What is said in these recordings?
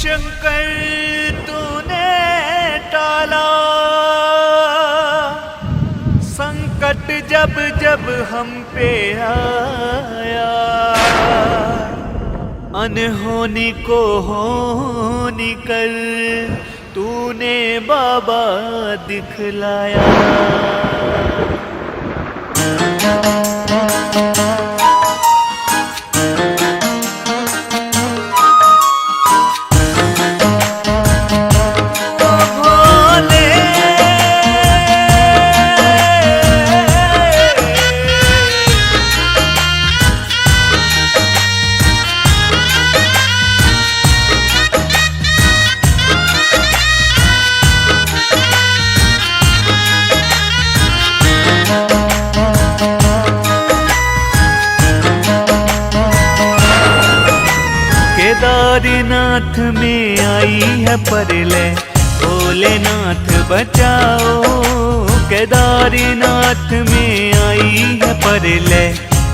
शंकर तूने टाला संकट जब जब हम पे आया, अनहोनी को होनी कर तूने बाबा दिखलाया। केदारनाथ में आई है परलय, भोलेनाथ बचाओ। केदारनाथ में आई है परलय,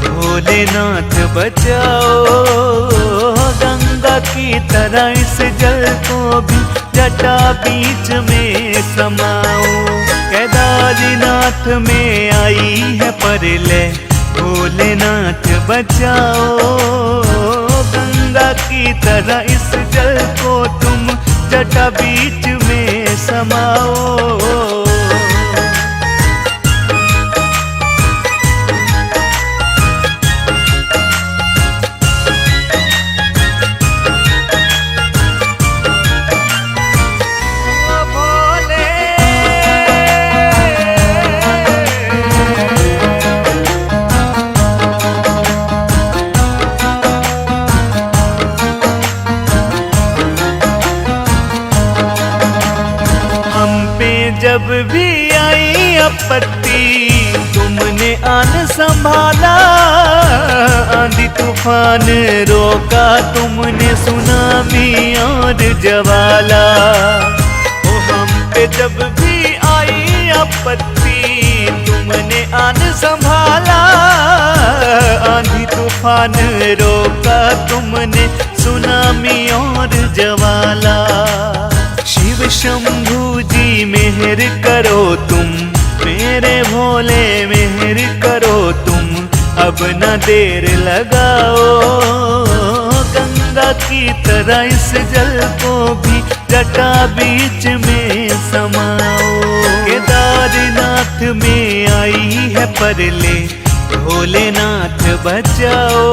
भोलेनाथ बचाओ। गंगा की तरह इस जल को भी जटा बीच में समाओ। केदारनाथ में आई है परलय, भोलेनाथ बचाओ। गंगा की तरह इस जल को तुम जटा बीच में समाओ। जब भी आई आपत्ति तुमने आन संभाला, आंधी तूफान रोका तुमने, सुनामी और ज्वाला। ओ हम पे जब भी आई आपत्ति तुमने आन संभाला, आंधी तूफान रोका तुमने, सुनामी और ज्वाला। शिव शंभू जी मेहर करो तुम, मेरे भोले मेहर करो तुम, अब न देर लगाओ। गंगा की तरह इस जल को भी जटा बीच में समाओ। केदारनाथ में आई है परलय, भोलेनाथ बचाओ।